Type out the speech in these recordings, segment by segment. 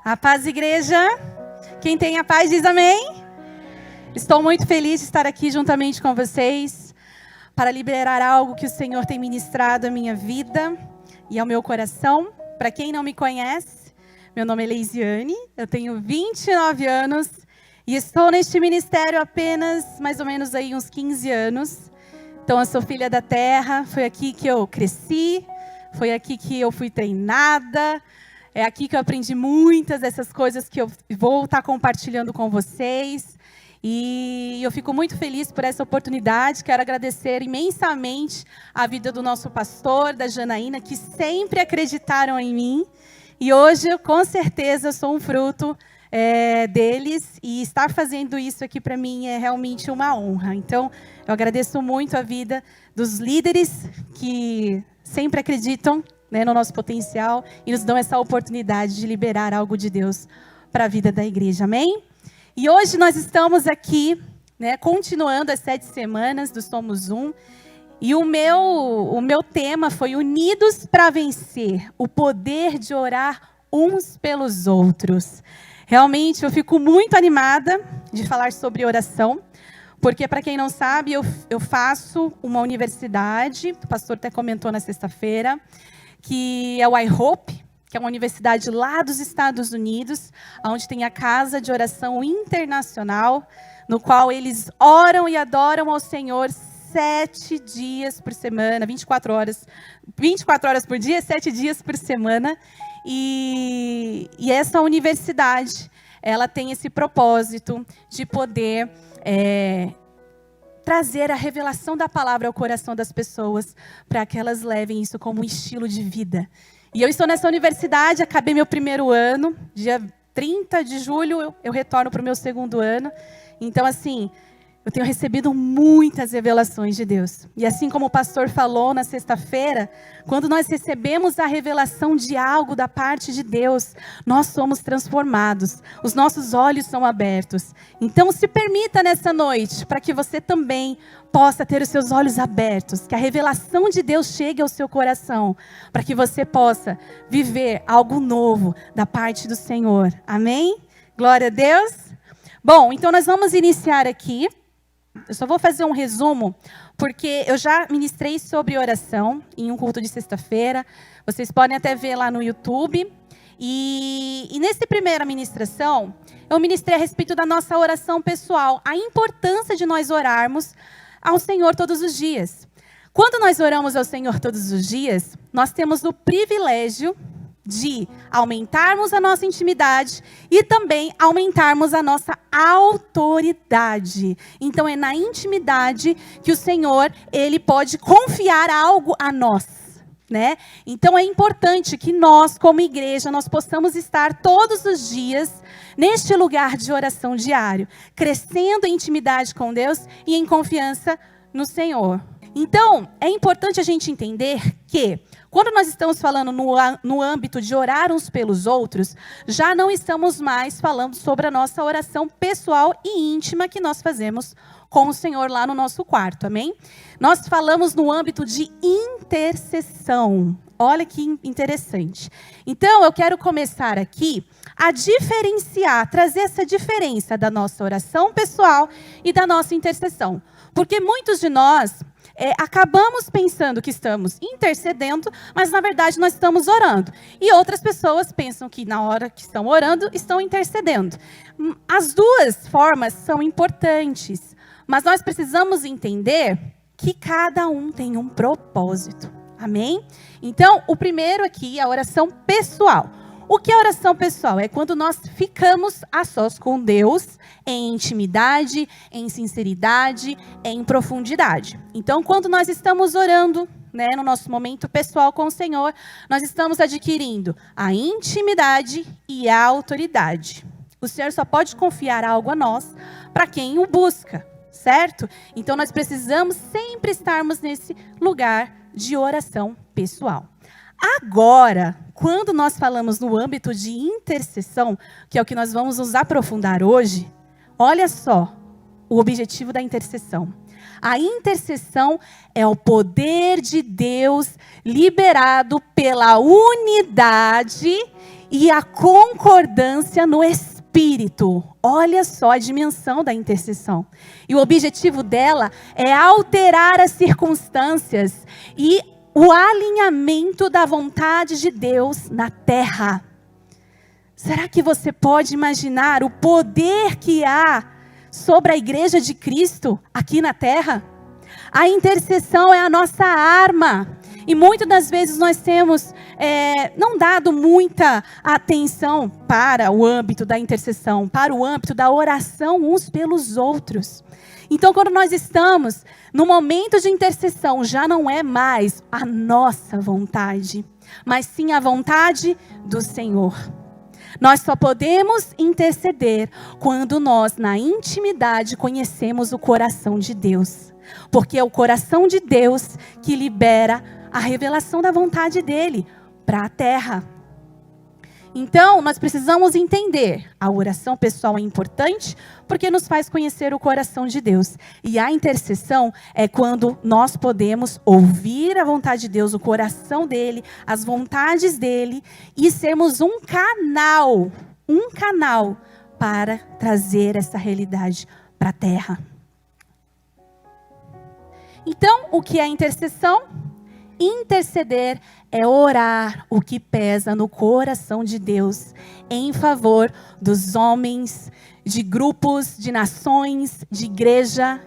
A paz, igreja. Quem tem a paz diz amém. Estou muito feliz de estar aqui juntamente com vocês para liberar algo que o Senhor tem ministrado à minha vida e ao meu coração. Para quem não me conhece, meu nome é Leisiane, eu tenho 29 anos e estou neste ministério apenas mais ou menos aí uns 15 anos. Então eu sou filha da terra, foi aqui que eu cresci, foi aqui que eu fui treinada. É aqui que eu aprendi muitas dessas coisas que eu vou estar compartilhando com vocês. E eu fico muito feliz por essa oportunidade. Quero agradecer imensamente a vida do nosso pastor, da Janaína, que sempre acreditaram em mim. E hoje, eu, com certeza, sou um fruto deles. E estar fazendo isso aqui para mim é realmente uma honra. Então, eu agradeço muito a vida dos líderes que sempre acreditam, né, no nosso potencial e nos dão essa oportunidade de liberar algo de Deus para a vida da igreja, amém? E hoje nós estamos aqui, né, continuando as 7 semanas do Somos Um, e o meu tema foi Unidos para Vencer, o poder de orar uns pelos outros. Realmente eu fico muito animada de falar sobre oração, porque, para quem não sabe, eu faço uma universidade, o pastor até comentou na sexta-feira, que é o iHope, que é uma universidade lá dos Estados Unidos, onde tem a Casa de Oração Internacional, no qual eles oram e adoram ao Senhor 7 dias por semana, 24 horas por dia, 7 dias por semana. E essa universidade, ela tem esse propósito de poder trazer a revelação da palavra ao coração das pessoas, para que elas levem isso como um estilo de vida. E eu estou nessa universidade, acabei meu primeiro ano, dia 30 de julho eu retorno para o meu segundo ano. Então, assim, eu tenho recebido muitas revelações de Deus. E assim como o pastor falou na sexta-feira, quando nós recebemos a revelação de algo da parte de Deus, nós somos transformados. Os nossos olhos são abertos. Então, se permita nessa noite, para que você também possa ter os seus olhos abertos, que a revelação de Deus chegue ao seu coração, para que você possa viver algo novo da parte do Senhor. Amém? Glória a Deus. Bom, então nós vamos iniciar aqui. Eu só vou fazer um resumo, porque eu já ministrei sobre oração em um culto de sexta-feira. Vocês podem até ver lá no YouTube. E nessa primeira ministração, eu ministrei a respeito da nossa oração pessoal. A importância de nós orarmos ao Senhor todos os dias. Quando nós oramos ao Senhor todos os dias, nós temos o privilégio de aumentarmos a nossa intimidade e também aumentarmos a nossa autoridade. Então é na intimidade que o Senhor, ele pode confiar algo a nós, né? Então é importante que nós, como igreja, nós possamos estar todos os dias neste lugar de oração diário, crescendo em intimidade com Deus e em confiança no Senhor. Então, é importante a gente entender que, quando nós estamos falando no âmbito de orar uns pelos outros, já não estamos mais falando sobre a nossa oração pessoal e íntima que nós fazemos com o Senhor lá no nosso quarto, amém? Nós falamos no âmbito de intercessão. Olha que interessante. Então, eu quero começar aqui a diferenciar, trazer essa diferença da nossa oração pessoal e da nossa intercessão. Porque muitos de nós acabamos pensando que estamos intercedendo, mas na verdade nós estamos orando. E outras pessoas pensam que na hora que estão orando, estão intercedendo. As duas formas são importantes, mas nós precisamos entender que cada um tem um propósito. Amém? Então, o primeiro aqui é a oração pessoal. O que é oração pessoal? É quando nós ficamos a sós com Deus, em intimidade, em sinceridade, em profundidade. Então, quando nós estamos orando, né, no nosso momento pessoal com o Senhor, nós estamos adquirindo a intimidade e a autoridade. O Senhor só pode confiar algo a nós para quem o busca, certo? Então, nós precisamos sempre estarmos nesse lugar de oração pessoal. Agora, quando nós falamos no âmbito de intercessão, que é o que nós vamos nos aprofundar hoje, olha só o objetivo da intercessão. A intercessão é o poder de Deus liberado pela unidade e a concordância no Espírito. Olha só a dimensão da intercessão. E o objetivo dela é alterar as circunstâncias e o alinhamento da vontade de Deus na terra. Será que você pode imaginar o poder que há sobre a igreja de Cristo aqui na terra? A intercessão é a nossa arma. E muitas das vezes nós temos não dado muita atenção para o âmbito da intercessão, para o âmbito da oração uns pelos outros. Então, quando nós estamos no momento de intercessão, já não é mais a nossa vontade, mas sim a vontade do Senhor. Nós só podemos interceder quando nós, na intimidade, conhecemos o coração de Deus. Porque é o coração de Deus que libera a revelação da vontade dele para a terra. Então, nós precisamos entender, a oração pessoal é importante porque nos faz conhecer o coração de Deus. E a intercessão é quando nós podemos ouvir a vontade de Deus, o coração dele, as vontades dele e sermos um canal para trazer essa realidade para a terra. Então, o que é intercessão? Interceder é orar o que pesa no coração de Deus em favor dos homens, de grupos, de nações, de igreja.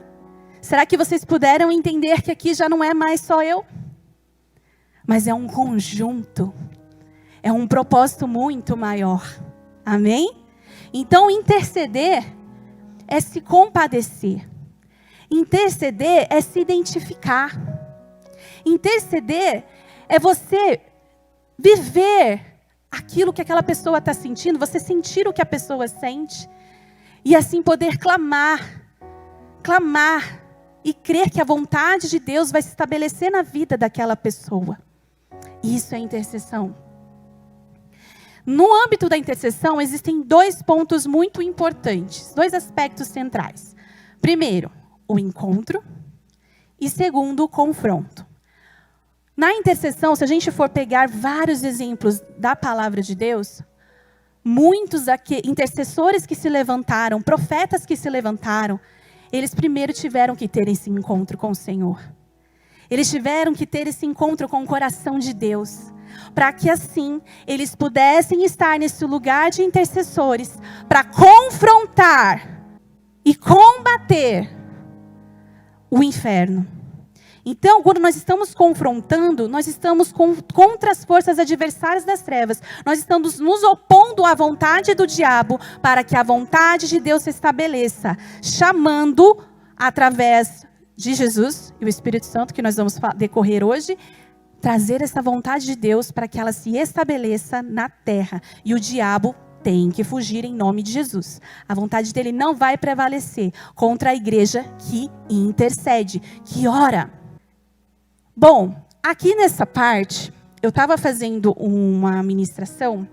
Será que vocês puderam entender que aqui já não é mais só eu? Mas é um conjunto, é um propósito muito maior. Amém? Então, interceder é se compadecer. Interceder é se identificar. Interceder é você viver aquilo que aquela pessoa está sentindo, você sentir o que a pessoa sente, e assim poder clamar e crer que a vontade de Deus vai se estabelecer na vida daquela pessoa. Isso é intercessão. No âmbito da intercessão, existem 2 pontos muito importantes, 2 aspectos centrais. Primeiro, o encontro, e segundo, o confronto. Na intercessão, se a gente for pegar vários exemplos da palavra de Deus, muitos intercessores que se levantaram, profetas que se levantaram, eles primeiro tiveram que ter esse encontro com o Senhor. Eles tiveram que ter esse encontro com o coração de Deus, para que assim eles pudessem estar nesse lugar de intercessores, para confrontar e combater o inferno. Então, quando nós estamos confrontando, nós estamos contra as forças adversárias das trevas. Nós estamos nos opondo à vontade do diabo para que a vontade de Deus se estabeleça, chamando através de Jesus e o Espírito Santo, que nós vamos decorrer hoje, trazer essa vontade de Deus para que ela se estabeleça na terra. E o diabo tem que fugir em nome de Jesus. A vontade dele não vai prevalecer contra a igreja que intercede, que ora. Bom, aqui nessa parte, eu estava fazendo uma ministração,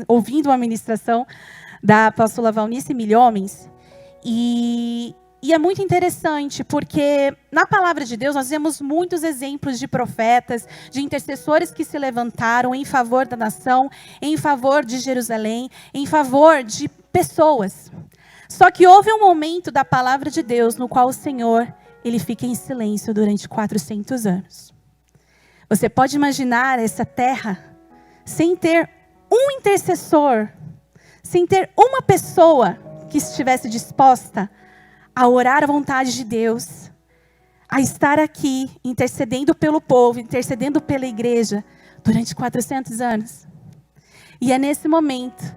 ouvindo uma ministração da apóstola Valnice Milhomens, e é muito interessante, porque na palavra de Deus nós vemos muitos exemplos de profetas, de intercessores que se levantaram em favor da nação, em favor de Jerusalém, em favor de pessoas. Só que houve um momento da palavra de Deus no qual o Senhor, ele fica em silêncio durante 400 anos. Você pode imaginar essa terra sem ter um intercessor, sem ter uma pessoa que estivesse disposta a orar a vontade de Deus, a estar aqui intercedendo pelo povo, intercedendo pela igreja durante 400 anos. E é nesse momento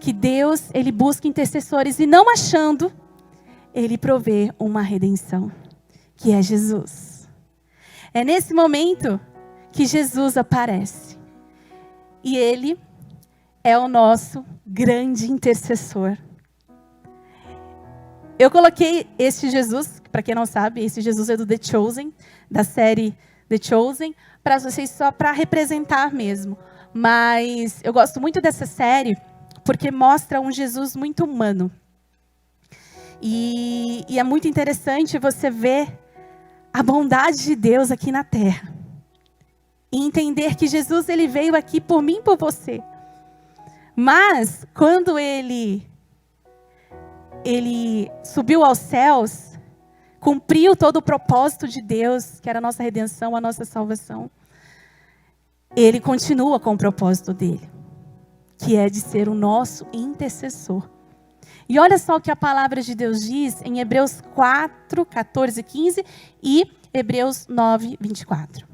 que Deus, ele busca intercessores e não achando, ele provê uma redenção, que é Jesus. É nesse momento que Jesus aparece. E ele é o nosso grande intercessor. Eu coloquei este Jesus, para quem não sabe, esse Jesus é do The Chosen, da série The Chosen, para vocês só para representar mesmo. Mas eu gosto muito dessa série, porque mostra um Jesus muito humano. E é muito interessante você ver a bondade de Deus aqui na terra. E entender que Jesus, ele veio aqui por mim e por você. Mas, quando ele subiu aos céus, cumpriu todo o propósito de Deus, que era a nossa redenção, a nossa salvação, ele continua com o propósito dele, que é de ser o nosso intercessor. E olha só o que a palavra de Deus diz em Hebreus 4, 14, 15 e Hebreus 9, 24.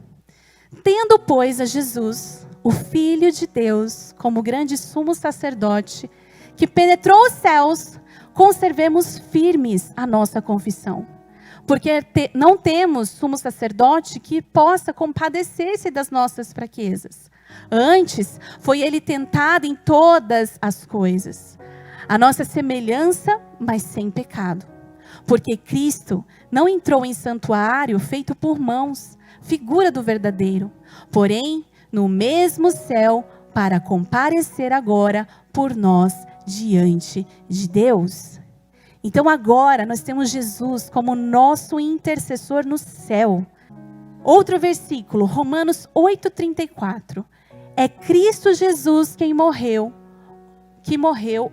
Tendo, pois, a Jesus, o Filho de Deus, como grande sumo sacerdote, que penetrou os céus, conservemos firmes a nossa confissão. Porque não temos sumo sacerdote que possa compadecer-se das nossas fraquezas. Antes, foi ele tentado em todas as coisas, a nossa semelhança, mas sem pecado. Porque Cristo não entrou em santuário feito por mãos, figura do verdadeiro, porém, no mesmo céu, para comparecer agora por nós diante de Deus. Então agora nós temos Jesus como nosso intercessor no céu. Outro versículo, Romanos 8:34. É Cristo Jesus que morreu,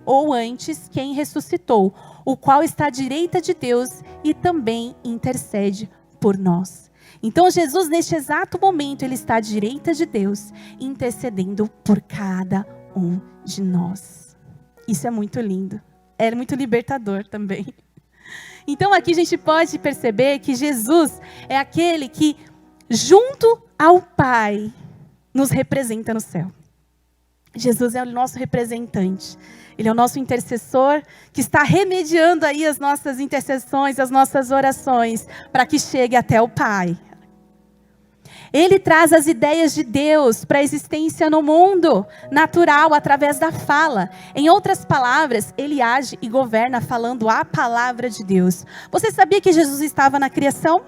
ou antes, quem ressuscitou, o qual está à direita de Deus e também intercede por nós. Então Jesus, neste exato momento, ele está à direita de Deus, intercedendo por cada um de nós. Isso é muito lindo. É muito libertador também. Então aqui a gente pode perceber que Jesus é aquele que, junto ao Pai, nos representa no céu. Jesus é o nosso representante. Ele é o nosso intercessor que está remediando aí as nossas intercessões, as nossas orações, para que chegue até o Pai. Ele traz as ideias de Deus para a existência no mundo natural, através da fala. Em outras palavras, ele age e governa falando a palavra de Deus. Você sabia que Jesus estava na criação?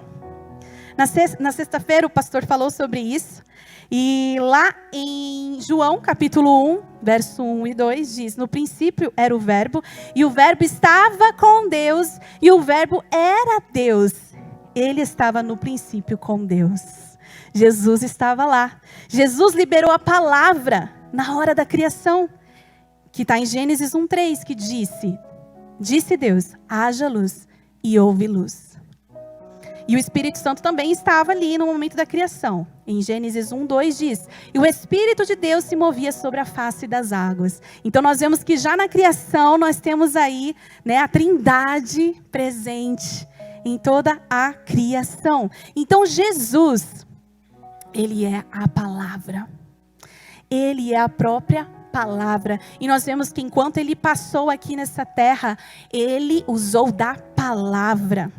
Na sexta-feira o pastor falou sobre isso. E lá em João, capítulo 1, verso 1 e 2, diz: no princípio era o verbo, e o verbo estava com Deus, e o verbo era Deus. Ele estava no princípio com Deus. Jesus estava lá. Jesus liberou a palavra na hora da criação, que está em Gênesis 1:3, que disse Deus, haja luz, e houve luz. E o Espírito Santo também estava ali no momento da criação. Em Gênesis 1:2 diz, e o Espírito de Deus se movia sobre a face das águas. Então nós vemos que já na criação nós temos aí, a Trindade presente em toda a criação. Então Jesus, ele é a palavra. Ele é a própria palavra. E nós vemos que enquanto ele passou aqui nessa terra, ele usou da palavra.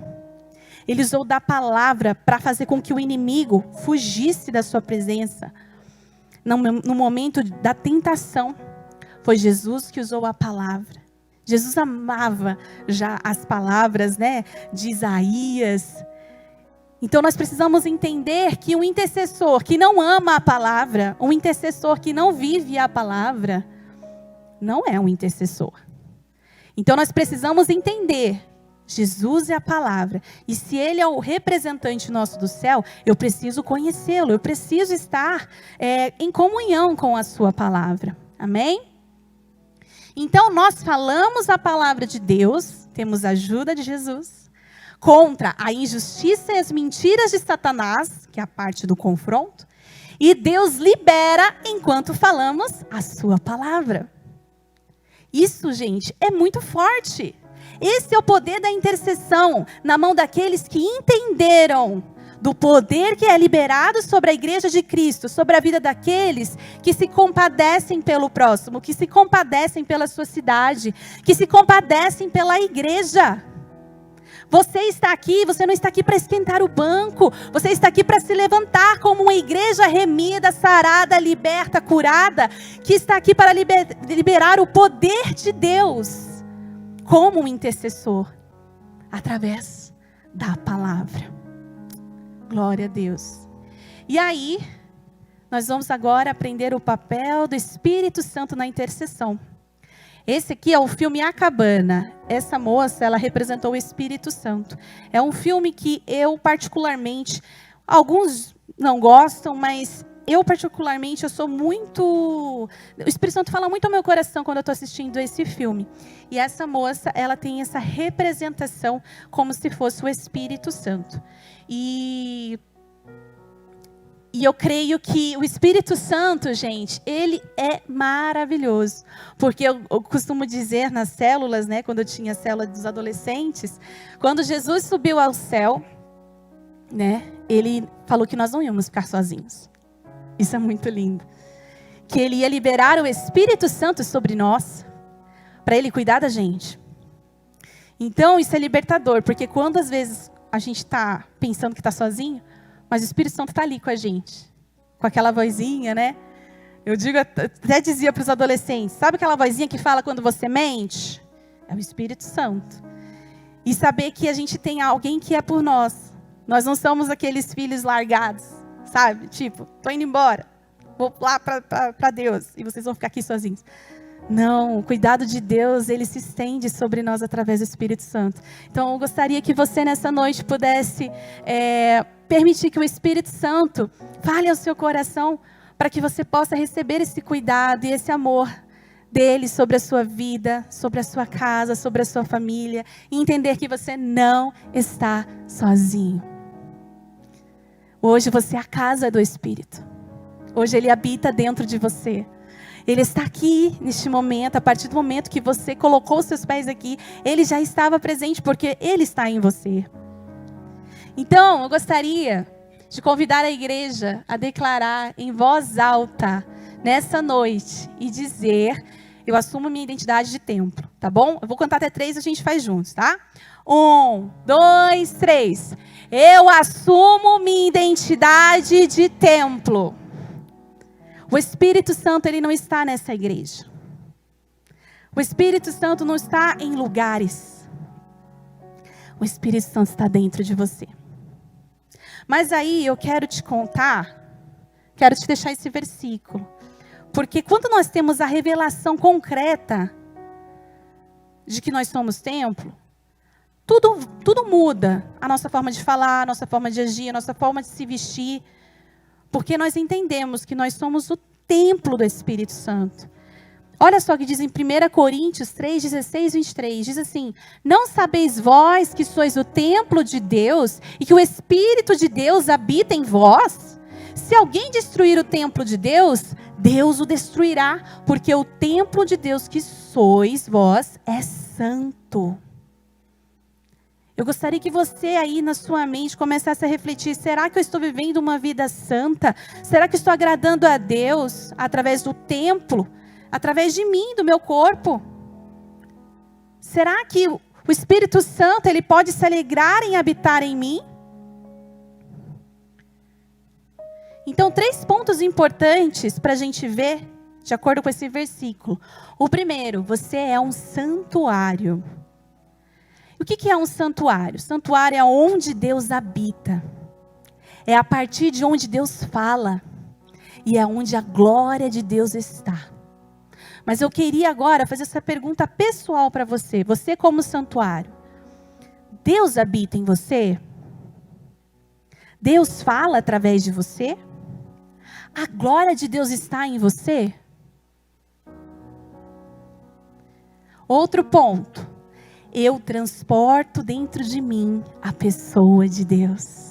Ele usou da palavra para fazer com que o inimigo fugisse da sua presença. No momento da tentação, foi Jesus que usou a palavra. Jesus amava já as palavras, de Isaías. Então nós precisamos entender que um intercessor que não ama a palavra, um intercessor que não vive a palavra, não é um intercessor. Então nós precisamos entender, Jesus é a palavra, e se ele é o representante nosso do céu, eu preciso conhecê-lo, eu preciso estar em comunhão com a sua palavra, amém? Então nós falamos a palavra de Deus, temos a ajuda de Jesus, contra a injustiça e as mentiras de Satanás, que é a parte do confronto, e Deus libera enquanto falamos a sua palavra. Isso, gente, é muito forte. Esse é o poder da intercessão na mão daqueles que entenderam do poder que é liberado sobre a igreja de Cristo, sobre a vida daqueles que se compadecem pelo próximo, que se compadecem pela sua cidade, que se compadecem pela igreja. Você está aqui, você não está aqui para esquentar o banco, você está aqui para se levantar como uma igreja remida, sarada, liberta, curada, que está aqui para liberar o poder de Deus como um intercessor, através da palavra. Glória a Deus. E aí, nós vamos agora aprender o papel do Espírito Santo na intercessão. Esse aqui é o filme A Cabana. Essa moça, ela representou o Espírito Santo. É um filme que eu particularmente, alguns não gostam, mas eu particularmente, eu sou muito... O Espírito Santo fala muito ao meu coração quando eu estou assistindo esse filme. E essa moça, ela tem essa representação como se fosse o Espírito Santo. E eu creio que o Espírito Santo, gente, ele é maravilhoso. Porque eu costumo dizer nas células, né, quando eu tinha a célula dos adolescentes, quando Jesus subiu ao céu, né, ele falou que nós não íamos ficar sozinhos. Isso é muito lindo. Que ele ia liberar o Espírito Santo sobre nós, para ele cuidar da gente. Então, isso é libertador, porque quando às vezes a gente está pensando que está sozinho, mas o Espírito Santo está ali com a gente. Com aquela vozinha, né? Eu digo, até dizia para os adolescentes, sabe aquela vozinha que fala quando você mente? É o Espírito Santo. E saber que a gente tem alguém que é por nós. Nós não somos aqueles filhos largados, sabe? Tipo, tô indo embora, vou lá para Deus e vocês vão ficar aqui sozinhos. Não, o cuidado de Deus, ele se estende sobre nós através do Espírito Santo. Então, eu gostaria que você nessa noite pudesse permitir que o Espírito Santo fale ao seu coração para que você possa receber esse cuidado e esse amor dele sobre a sua vida, sobre a sua casa, sobre a sua família, e entender que você não está sozinho. Hoje você é a casa do Espírito. Hoje ele habita dentro de você. Ele está aqui neste momento, a partir do momento que você colocou os seus pés aqui, ele já estava presente porque ele está em você. Então, eu gostaria de convidar a igreja a declarar em voz alta nessa noite e dizer: eu assumo minha identidade de templo, tá bom? Eu vou contar até 3 e a gente faz juntos, tá? 1, 2, 3. Eu assumo minha identidade de templo. O Espírito Santo, ele não está nessa igreja. O Espírito Santo não está em lugares. O Espírito Santo está dentro de você. Mas aí eu quero te contar, quero te deixar esse versículo. Porque quando nós temos a revelação concreta de que nós somos templo, tudo muda. A nossa forma de falar, a nossa forma de agir, a nossa forma de se vestir. Porque nós entendemos que nós somos o templo do Espírito Santo. Olha só o que diz em 1 Coríntios 3, 16 e 23. Diz assim: não sabeis vós que sois o templo de Deus e que o Espírito de Deus habita em vós? Se alguém destruir o templo de Deus, Deus o destruirá, porque o templo de Deus que sois vós é santo. Eu gostaria que você aí na sua mente começasse a refletir: será que eu estou vivendo uma vida santa? Será que eu estou agradando a Deus através do templo? Através de mim, do meu corpo? Será que o Espírito Santo, ele pode se alegrar em habitar em mim? Então, 3 pontos importantes para a gente ver, de acordo com esse versículo. O primeiro: você é um santuário. O que é um santuário? Santuário é onde Deus habita. É a partir de onde Deus fala. E é onde a glória de Deus está. Mas eu queria agora fazer essa pergunta pessoal para você. Você como santuário. Deus habita em você? Deus fala através de você? A glória de Deus está em você? Outro ponto. Eu transporto dentro de mim a pessoa de Deus.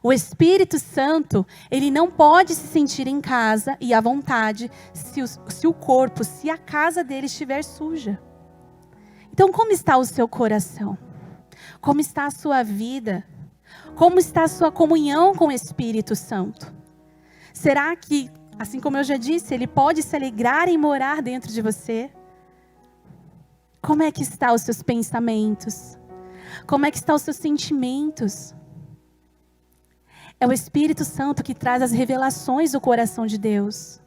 O Espírito Santo, ele não pode se sentir em casa e à vontade se o corpo, se a casa dele estiver suja. Então, como está o seu coração? Como está a sua vida? Como está a sua comunhão com o Espírito Santo? Será que, assim como eu já disse, ele pode se alegrar em morar dentro de você? Como é que estão os seus pensamentos? Como é que estão os seus sentimentos? É o Espírito Santo que traz as revelações do coração de Deus.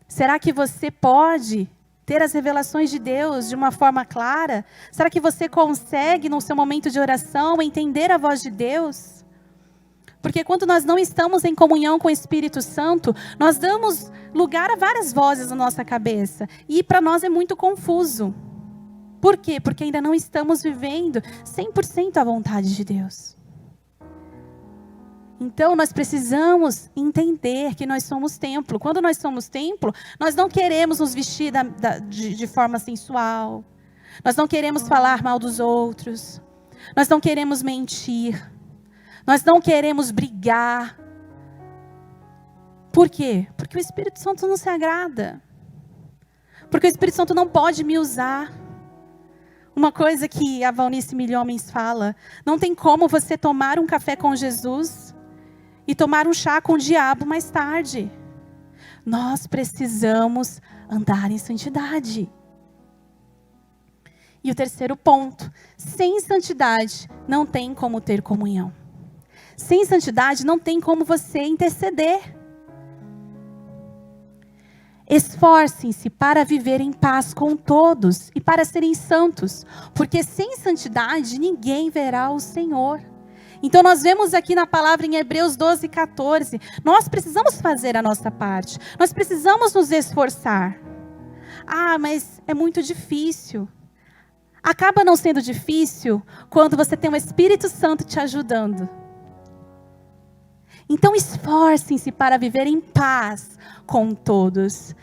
Será que você pode ter as revelações de Deus de uma forma clara? Será que você consegue, no seu momento de oração, entender a voz de Deus? Porque quando nós não estamos em comunhão com o Espírito Santo, nós damos lugar a várias vozes na nossa cabeça. E para nós é muito confuso. Por quê? Porque ainda não estamos vivendo 100% a vontade de Deus. Então, nós precisamos entender que nós somos templo. Quando nós somos templo, nós não queremos nos vestir de forma sensual. Nós não queremos falar mal dos outros. Nós não queremos mentir. Nós não queremos brigar. Por quê? Porque o Espírito Santo não se agrada. Porque o Espírito Santo não pode me usar. Uma coisa que a Valnice Milhomens fala: não tem como você tomar um café com Jesus e tomar um chá com o diabo mais tarde. Nós precisamos andar em santidade. E o terceiro ponto: sem santidade não tem como ter comunhão. Sem santidade não tem como você interceder. Esforcem-se para viver em paz com todos e para serem santos, porque sem santidade ninguém verá o Senhor. Então nós vemos aqui na palavra em Hebreus 12:14, nós precisamos fazer a nossa parte, nós precisamos nos esforçar. Ah, mas é muito difícil. Acaba não sendo difícil quando você tem o Espírito Santo te ajudando. Então esforcem-se para viver em paz com todos.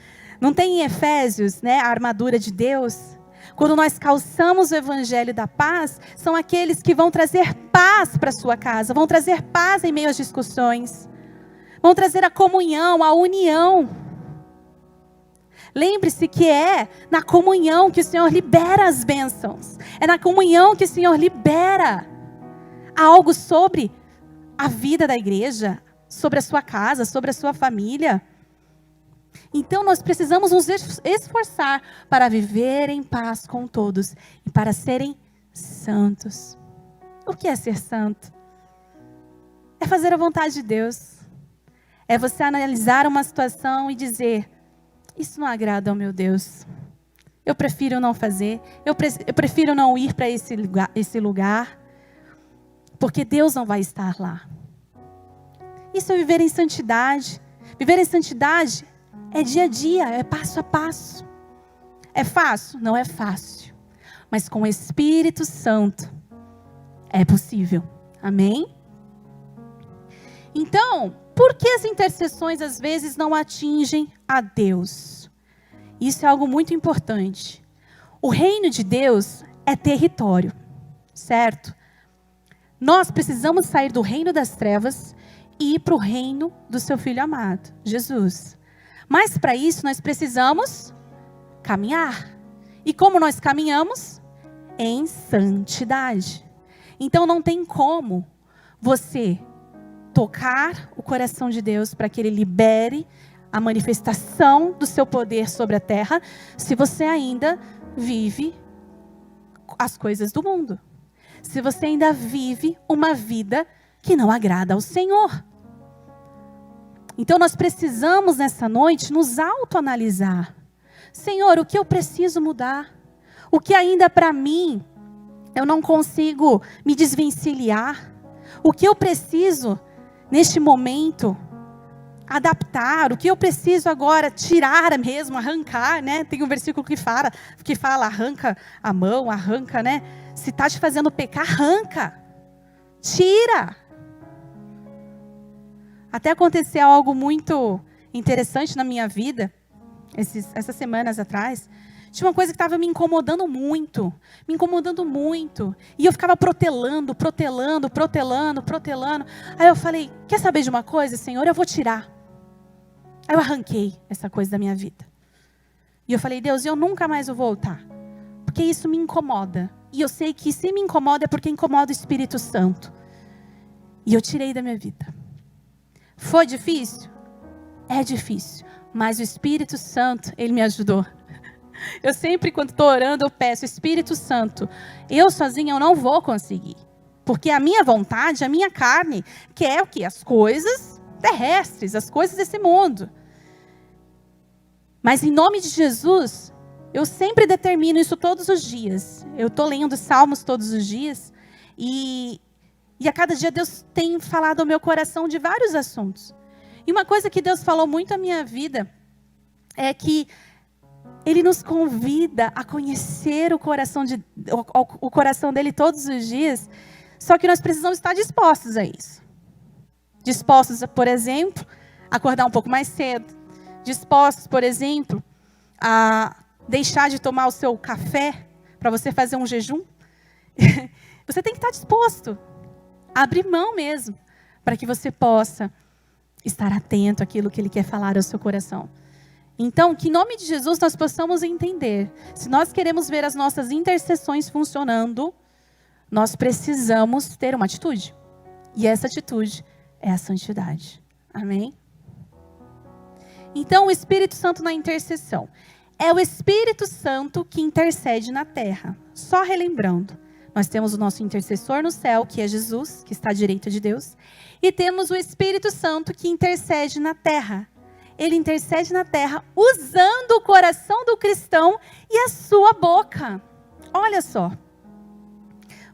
Não tem em Efésios, né, a armadura de Deus? Quando nós calçamos o evangelho da paz, são aqueles que vão trazer paz para a sua casa, vão trazer paz em meio às discussões, vão trazer a comunhão, a união. Lembre-se que é na comunhão que o Senhor libera as bênçãos. É na comunhão que o Senhor libera algo sobre a vida da igreja, sobre a sua casa, sobre a sua família. Então nós precisamos nos esforçar para viver em paz com todos e para serem santos. O que é ser santo? É fazer a vontade de Deus. É você analisar uma situação e dizer: isso não agrada ao meu Deus. Eu prefiro não fazer. Eu prefiro não ir para esse lugar. Porque Deus não vai estar lá. Isso é viver em santidade. Viver em santidade é dia a dia, é passo a passo. É fácil? Não é fácil. Mas com o Espírito Santo é possível. Amém? Então, por que as intercessões às vezes não atingem a Deus? Isso é algo muito importante. O reino de Deus é território, certo? Nós precisamos sair do reino das trevas e ir para o reino do seu Filho amado, Jesus. Mas para isso nós precisamos caminhar. E como nós caminhamos? Em santidade. Então não tem como você tocar o coração de Deus para que Ele libere a manifestação do seu poder sobre a terra, se você ainda vive as coisas do mundo. Se você ainda vive uma vida que não agrada ao Senhor. Então nós precisamos nessa noite nos autoanalisar. Senhor, o que eu preciso mudar? O que ainda para mim eu não consigo me desvencilhar? O que eu preciso neste momento adaptar? O que eu preciso agora tirar mesmo, arrancar, né? Tem um versículo que fala arranca a mão, arranca, né? Se está te fazendo pecar, arranca. Tira. Até aconteceu algo muito interessante na minha vida, essas semanas atrás. Tinha uma coisa que estava me incomodando muito. E eu ficava protelando. Aí eu falei, quer saber de uma coisa, Senhor? Eu vou tirar. Aí eu arranquei essa coisa da minha vida. E eu falei, Deus, eu nunca mais vou voltar. Porque isso me incomoda. E eu sei que se me incomoda é porque incomoda o Espírito Santo. E eu tirei da minha vida. Foi difícil? É difícil. Mas o Espírito Santo, Ele me ajudou. Eu sempre, quando estou orando, eu peço, Espírito Santo, eu sozinha eu não vou conseguir. Porque a minha vontade, a minha carne, quer o quê? As coisas terrestres, as coisas desse mundo. Mas em nome de Jesus, eu sempre determino isso todos os dias. Eu estou lendo Salmos todos os dias. E a cada dia Deus tem falado ao meu coração de vários assuntos. E uma coisa que Deus falou muito à minha vida é que Ele nos convida a conhecer o coração dele todos os dias. Só que nós precisamos estar dispostos a isso. Dispostos, por exemplo, a acordar um pouco mais cedo. Dispostos, por exemplo, a deixar de tomar o seu café para você fazer um jejum. Você tem que estar disposto a abrir mão mesmo, para que você possa estar atento àquilo que Ele quer falar ao seu coração. Então, que em nome de Jesus nós possamos entender, se nós queremos ver as nossas intercessões funcionando, nós precisamos ter uma atitude. E essa atitude é a santidade. Amém? Então, o Espírito Santo na intercessão. É o Espírito Santo que intercede na terra. Só relembrando, nós temos o nosso intercessor no céu, que é Jesus, que está à direita de Deus. E temos o Espírito Santo que intercede na terra. Ele intercede na terra usando o coração do cristão e a sua boca. Olha só.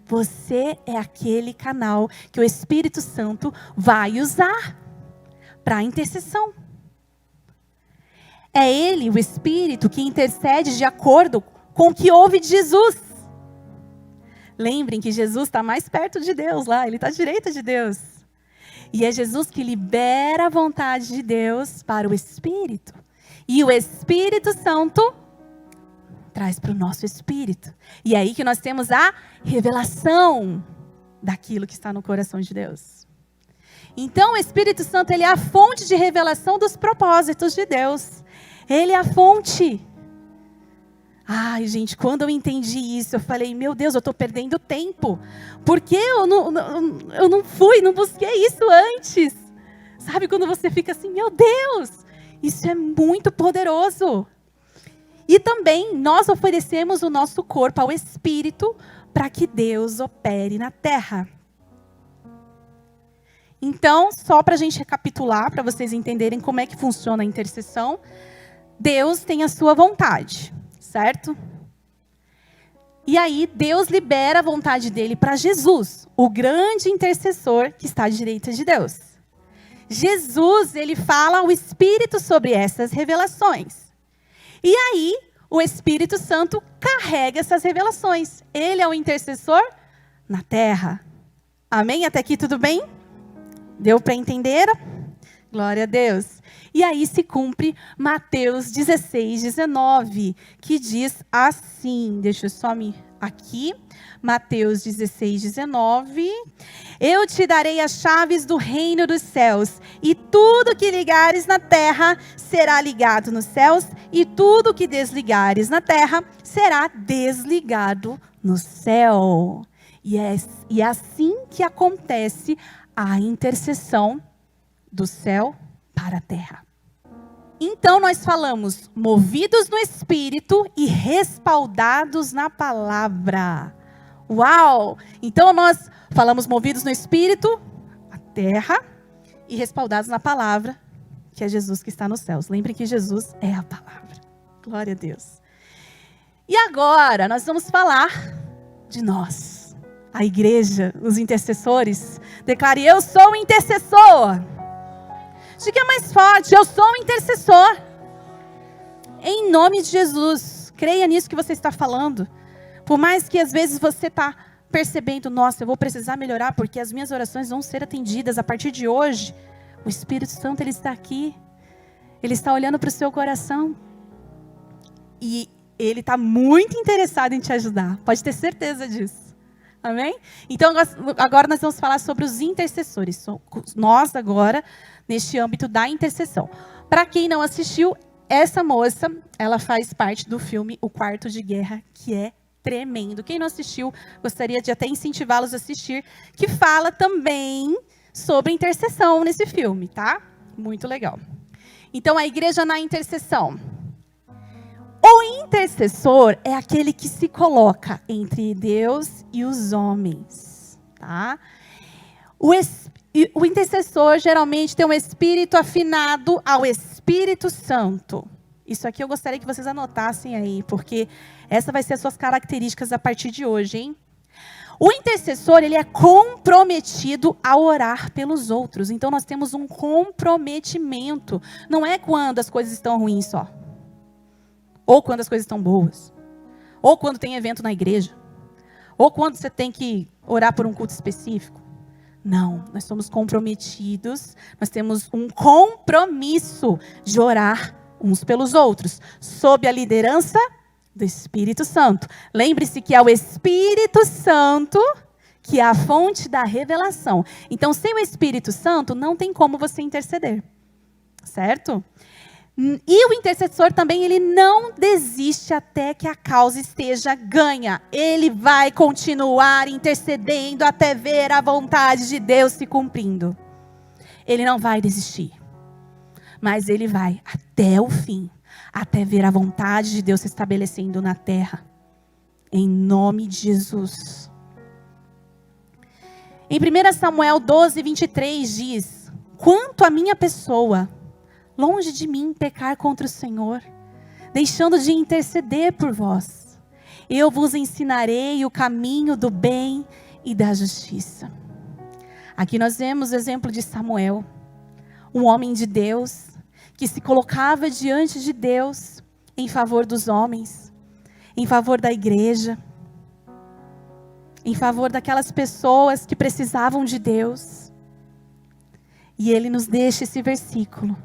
Você é aquele canal que o Espírito Santo vai usar para a intercessão. É Ele, o Espírito, que intercede de acordo com o que ouve de Jesus. Lembrem que Jesus está mais perto de Deus lá, Ele está à direita de Deus. E é Jesus que libera a vontade de Deus para o Espírito. E o Espírito Santo traz para o nosso espírito. E é aí que nós temos a revelação daquilo que está no coração de Deus. Então o Espírito Santo, ele é a fonte de revelação dos propósitos de Deus. Ele é a fonte. Ai, gente, quando eu entendi isso, eu falei, meu Deus, eu estou perdendo tempo. Porque eu não busquei isso antes. Sabe, quando você fica assim, meu Deus, isso é muito poderoso. E também nós oferecemos o nosso corpo ao Espírito para que Deus opere na terra. Então, só para a gente recapitular, para vocês entenderem como é que funciona a intercessão, Deus tem a sua vontade. Certo? E aí Deus libera a vontade dele para Jesus, o grande intercessor que está à direita de Deus. Jesus, ele fala ao Espírito sobre essas revelações. E aí o Espírito Santo carrega essas revelações. Ele é o intercessor na terra. Amém? Até aqui tudo bem? Deu para entender? Glória a Deus. E aí se cumpre Mateus 16, 19, que diz assim, deixa eu só me aqui, Mateus 16, 19, eu te darei as chaves do reino dos céus, e tudo que ligares na terra será ligado nos céus, e tudo que desligares na terra será desligado no céu. E é assim que acontece a intercessão do céu para a terra. Então nós falamos movidos no Espírito e respaldados na palavra. Uau! Então nós falamos movidos no Espírito, a terra, e respaldados na palavra, que é Jesus que está nos céus. Lembre que Jesus é a palavra. Glória a Deus. E agora nós vamos falar de nós, a igreja, os intercessores. Declare, eu sou o intercessor. Diga mais forte, eu sou um intercessor. Em nome de Jesus, creia nisso que você está falando. Por mais que às vezes você está percebendo, nossa, eu vou precisar melhorar porque as minhas orações vão ser atendidas a partir de hoje. O Espírito Santo, ele está aqui. Ele está olhando para o seu coração. E ele está muito interessado em te ajudar. Pode ter certeza disso. Amém? Então, agora nós vamos falar sobre os intercessores. Nós agora, neste âmbito da intercessão. Para quem não assistiu, essa moça, ela faz parte do filme O Quarto de Guerra, que é tremendo. Quem não assistiu, gostaria de até incentivá-los a assistir, que fala também sobre intercessão nesse filme, tá? Muito legal. Então, a igreja na intercessão. O intercessor é aquele que se coloca entre Deus e os homens, tá? O intercessor geralmente tem um espírito afinado ao Espírito Santo. Isso aqui eu gostaria que vocês anotassem aí, porque essa vai ser as suas características a partir de hoje, hein? O intercessor, ele é comprometido a orar pelos outros. Então, nós temos um comprometimento. Não é quando as coisas estão ruins só. Ou quando as coisas estão boas. Ou quando tem evento na igreja. Ou quando você tem que orar por um culto específico. Não, nós somos comprometidos, nós temos um compromisso de orar uns pelos outros, sob a liderança do Espírito Santo. Lembre-se que é o Espírito Santo que é a fonte da revelação. Então, sem o Espírito Santo, não tem como você interceder, certo? E o intercessor também, ele não desiste até que a causa esteja ganha. Ele vai continuar intercedendo até ver a vontade de Deus se cumprindo. Ele não vai desistir, mas ele vai até o fim, até ver a vontade de Deus se estabelecendo na terra. Em nome de Jesus. Em 1 Samuel 12, 23 diz: quanto à minha pessoa, longe de mim pecar contra o Senhor, deixando de interceder por vós. Eu vos ensinarei o caminho do bem e da justiça. Aqui nós vemos o exemplo de Samuel, um homem de Deus, que se colocava diante de Deus em favor dos homens, em favor da igreja, em favor daquelas pessoas que precisavam de Deus. E ele nos deixa esse versículo: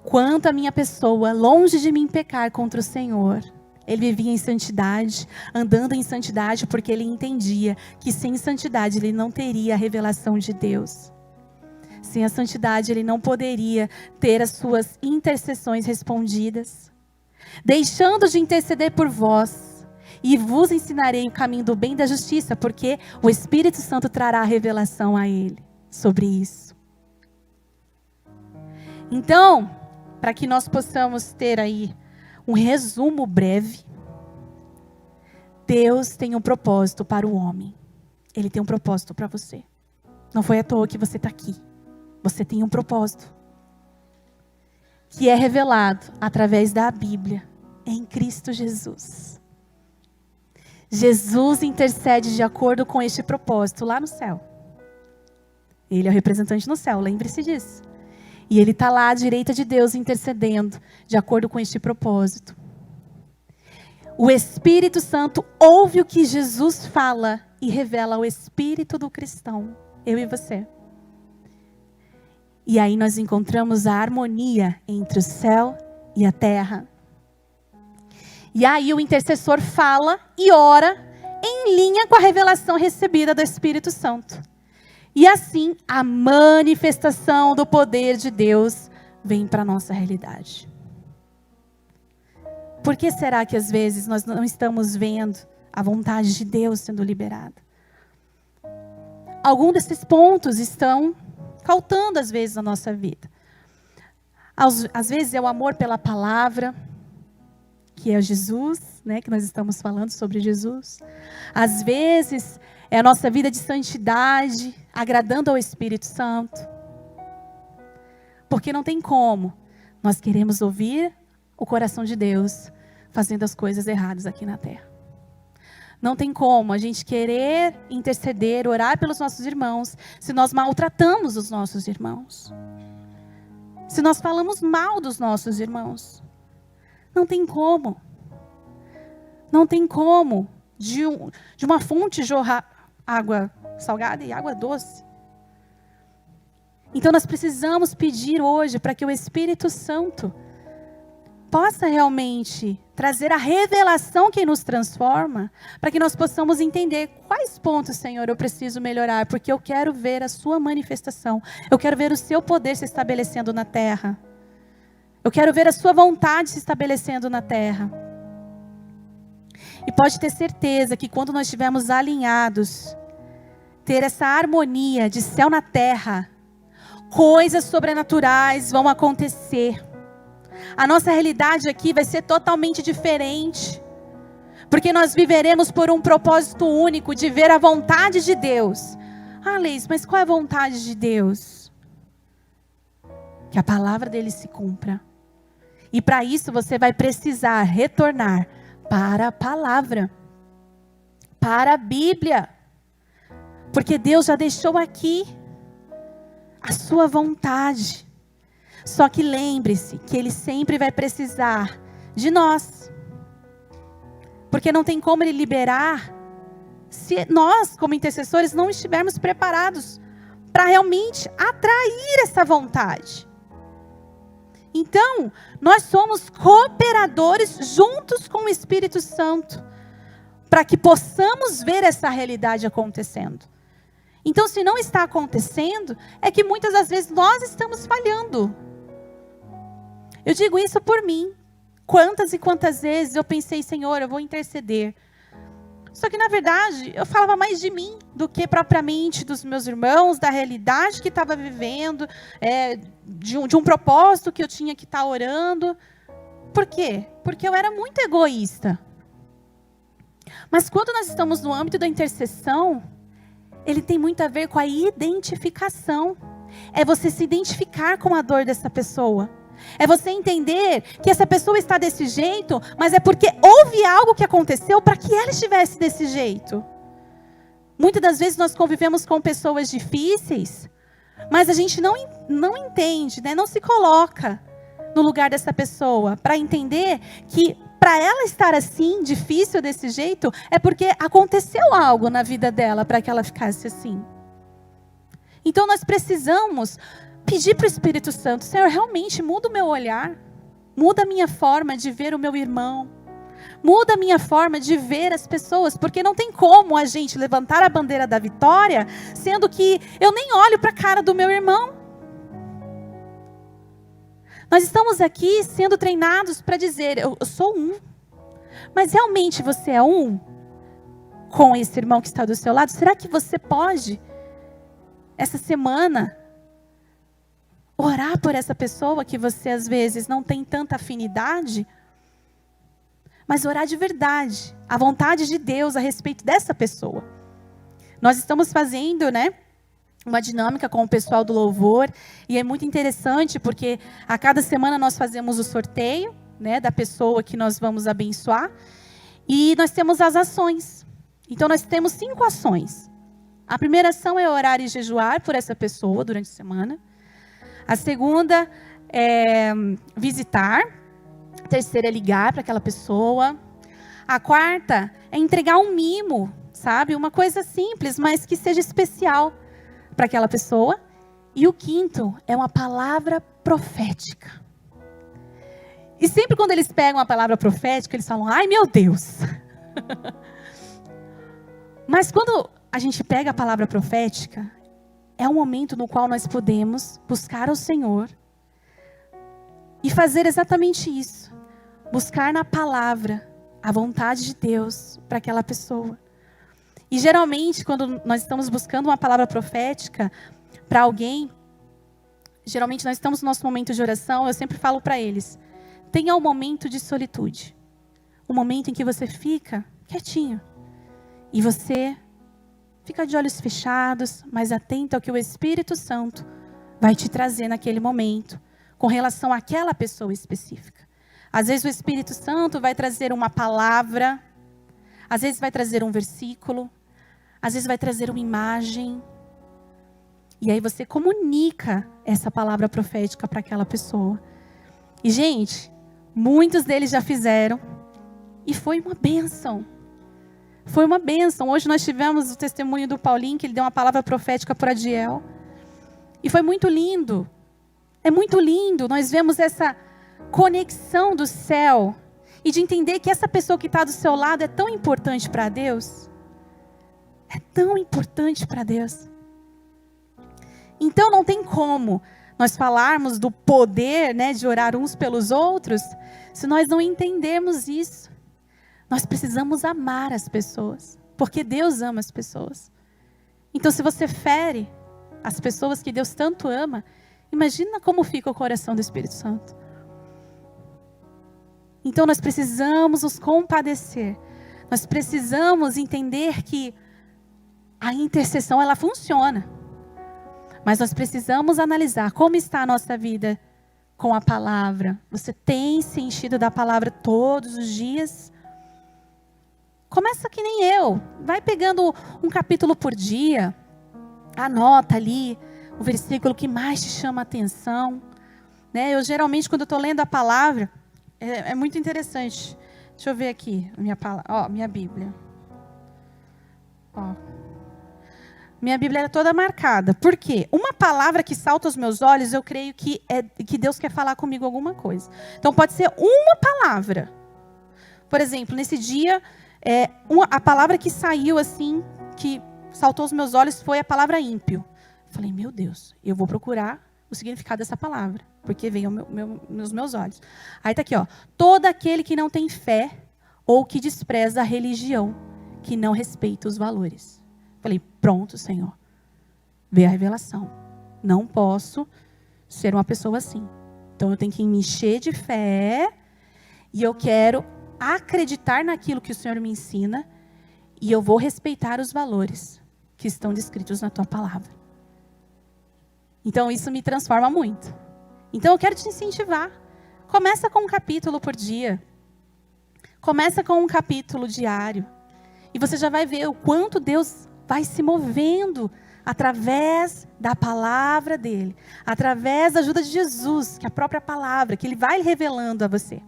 quanto à minha pessoa, longe de mim pecar contra o Senhor. Ele vivia em santidade, andando em santidade, porque ele entendia que sem santidade ele não teria a revelação de Deus. Sem a santidade ele não poderia ter as suas intercessões respondidas. Deixando de interceder por vós, e vos ensinarei o caminho do bem e da justiça, porque o Espírito Santo trará a revelação a ele sobre isso. Então, para que nós possamos ter aí um resumo breve, Deus tem um propósito para o homem. Ele tem um propósito para você. Não foi à toa que você está aqui. Você tem um propósito, que é revelado através da Bíblia, em Cristo Jesus. Jesus intercede de acordo com este propósito lá no céu. Ele é o representante no céu, lembre-se disso. E ele está lá à direita de Deus intercedendo de acordo com este propósito. O Espírito Santo ouve o que Jesus fala e revela o espírito do cristão, eu e você. E aí nós encontramos a harmonia entre o céu e a terra. E aí o intercessor fala e ora em linha com a revelação recebida do Espírito Santo. E assim a manifestação do poder de Deus vem para a nossa realidade. Por que será que às vezes nós não estamos vendo a vontade de Deus sendo liberada? Alguns desses pontos estão faltando às vezes na nossa vida. Às vezes é o amor pela palavra, que é Jesus, né, que nós estamos falando sobre Jesus. Às vezes é a nossa vida de santidade, agradando ao Espírito Santo. Porque não tem como nós queremos ouvir o coração de Deus fazendo as coisas erradas aqui na terra. Não tem como a gente querer interceder, orar pelos nossos irmãos, se nós maltratamos os nossos irmãos. Se nós falamos mal dos nossos irmãos. Não tem como. Não tem como de uma fonte jorrar água salgada e água doce. Então nós precisamos pedir hoje para que o Espírito Santo possa realmente trazer a revelação que nos transforma, para que nós possamos entender quais pontos, Senhor, eu preciso melhorar, porque eu quero ver a sua manifestação, eu quero ver o seu poder se estabelecendo na terra, eu quero ver a sua vontade se estabelecendo na terra. E pode ter certeza que quando nós estivermos alinhados, ter essa harmonia de céu na terra, coisas sobrenaturais vão acontecer. A nossa realidade aqui vai ser totalmente diferente. Porque nós viveremos por um propósito único, de ver a vontade de Deus. Ah, Leis, mas qual é a vontade de Deus? Que a palavra dele se cumpra. E para isso você vai precisar retornar para a palavra. Para a Bíblia. Porque Deus já deixou aqui a sua vontade. Só que lembre-se que Ele sempre vai precisar de nós. Porque não tem como Ele liberar se nós, como intercessores, não estivermos preparados para realmente atrair essa vontade. Então, nós somos cooperadores juntos com o Espírito Santo, para que possamos ver essa realidade acontecendo. Então, se não está acontecendo, é que muitas das vezes nós estamos falhando. Eu digo isso por mim. Quantas e quantas vezes eu pensei, Senhor, eu vou interceder. Só que, na verdade, eu falava mais de mim do que propriamente dos meus irmãos, da realidade que estava vivendo, de um propósito que eu tinha que estar orando. Por quê? Porque eu era muito egoísta. Mas quando nós estamos no âmbito da intercessão, ele tem muito a ver com a identificação. É você se identificar com a dor dessa pessoa. É você entender que essa pessoa está desse jeito, mas é porque houve algo que aconteceu para que ela estivesse desse jeito. Muitas das vezes nós convivemos com pessoas difíceis, mas a gente não entende, né? Não se coloca no lugar dessa pessoa para entender que para ela estar assim, difícil desse jeito, é porque aconteceu algo na vida dela para que ela ficasse assim. Então nós precisamos pedir para o Espírito Santo, Senhor, realmente muda o meu olhar, muda a minha forma de ver o meu irmão, muda a minha forma de ver as pessoas, porque não tem como a gente levantar a bandeira da vitória, sendo que eu nem olho para a cara do meu irmão. Nós estamos aqui sendo treinados para dizer, eu sou um, mas realmente você é um com esse irmão que está do seu lado? Será que você pode, essa semana, orar por essa pessoa que você às vezes não tem tanta afinidade, mas orar de verdade, a vontade de Deus a respeito dessa pessoa. Nós estamos fazendo, né, uma dinâmica com o pessoal do louvor, e é muito interessante porque a cada semana nós fazemos o sorteio, né, da pessoa que nós vamos abençoar, e nós temos as ações. Então nós temos 5 ações. A primeira ação é orar e jejuar por essa pessoa durante a semana. A segunda é visitar. A terceira é ligar para aquela pessoa. A quarta é entregar um mimo, sabe? Uma coisa simples, mas que seja especial para aquela pessoa. E o quinto é uma palavra profética. E sempre quando eles pegam a palavra profética, eles falam, ai meu Deus. Mas quando a gente pega a palavra profética, é um momento no qual nós podemos buscar ao Senhor e fazer exatamente isso. Buscar na palavra a vontade de Deus para aquela pessoa. E geralmente, quando nós estamos buscando uma palavra profética para alguém, geralmente nós estamos no nosso momento de oração, eu sempre falo para eles, tenha um momento de solitude. Um momento em que você fica quietinho. E você fica de olhos fechados, mas atento ao que o Espírito Santo vai te trazer naquele momento, com relação àquela pessoa específica. Às vezes o Espírito Santo vai trazer uma palavra, às vezes vai trazer um versículo, às vezes vai trazer uma imagem. E aí você comunica essa palavra profética para aquela pessoa. E gente, muitos deles já fizeram, e foi uma bênção. Foi uma bênção. Hoje nós tivemos o testemunho do Paulinho, que ele deu uma palavra profética para Adiel. E foi muito lindo. É muito lindo. Nós vemos essa conexão do céu. E de entender que essa pessoa que está do seu lado é tão importante para Deus. É tão importante para Deus. Então não tem como nós falarmos do poder, né, de orar uns pelos outros, se nós não entendermos isso. Nós precisamos amar as pessoas, porque Deus ama as pessoas. Então, se você fere as pessoas que Deus tanto ama, imagina como fica o coração do Espírito Santo. Então, nós precisamos nos compadecer. Nós precisamos entender que a intercessão, ela funciona. Mas nós precisamos analisar como está a nossa vida com a palavra. Você tem se enchido da palavra todos os dias? Começa que nem eu, vai pegando um capítulo por dia, anota ali o versículo que mais te chama a atenção. Né? Eu geralmente, quando eu estou lendo a palavra, é muito interessante. Deixa eu ver aqui, minha Bíblia. Ó. Minha Bíblia é toda marcada. Por quê? Uma palavra que salta aos meus olhos, eu creio que Deus quer falar comigo alguma coisa. Então, pode ser uma palavra. Por exemplo, nesse dia, a palavra que saiu assim, que saltou aos meus olhos, foi a palavra ímpio. Falei, meu Deus, eu vou procurar o significado dessa palavra, porque veio nos meus olhos. Aí está aqui, ó. Todo aquele que não tem fé ou que despreza a religião, que não respeita os valores. Falei, pronto, Senhor. Veio a revelação. Não posso ser uma pessoa assim. Então eu tenho que me encher de fé e eu quero acreditar naquilo que o Senhor me ensina e eu vou respeitar os valores que estão descritos na tua palavra. Então isso me transforma muito. Então eu quero te incentivar. Começa com um capítulo por dia. Começa com um capítulo diário. E você já vai ver o quanto Deus vai se movendo através da palavra dele. Através da ajuda de Jesus, que é a própria palavra, que ele vai revelando a você.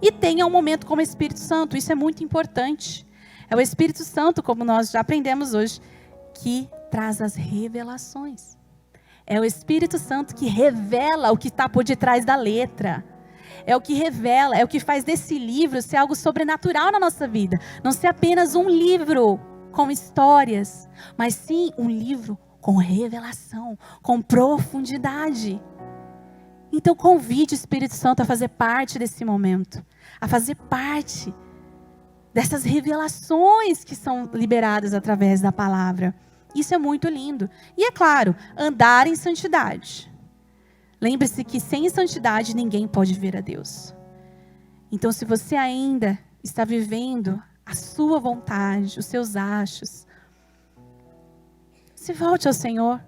E tenha um momento com o Espírito Santo. Isso é muito importante. É o Espírito Santo, como nós já aprendemos hoje, que traz as revelações. É o Espírito Santo que revela o que está por detrás da letra. É o que revela, é o que faz desse livro ser algo sobrenatural na nossa vida. Não ser apenas um livro com histórias, mas sim um livro com revelação, com profundidade. Então convide o Espírito Santo a fazer parte desse momento, a fazer parte dessas revelações que são liberadas através da palavra. Isso é muito lindo. E é claro, andar em santidade. Lembre-se que sem santidade ninguém pode ver a Deus. Então, se você ainda está vivendo a sua vontade, os seus achos, se volte ao Senhor.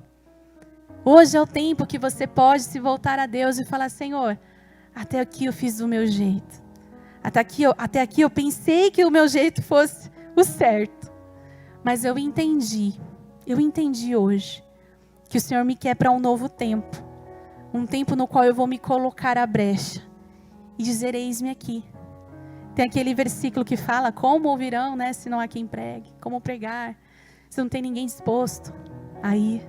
Hoje é o tempo que você pode se voltar a Deus e falar, Senhor, até aqui eu fiz do meu jeito. Até aqui eu pensei que o meu jeito fosse o certo. Mas eu entendi hoje que o Senhor me quer para um novo tempo. Um tempo no qual eu vou me colocar à brecha e dizer, eis-me aqui. Tem aquele versículo que fala, como ouvirão, né, se não há quem pregue? Como pregar, se não tem ninguém disposto a ir?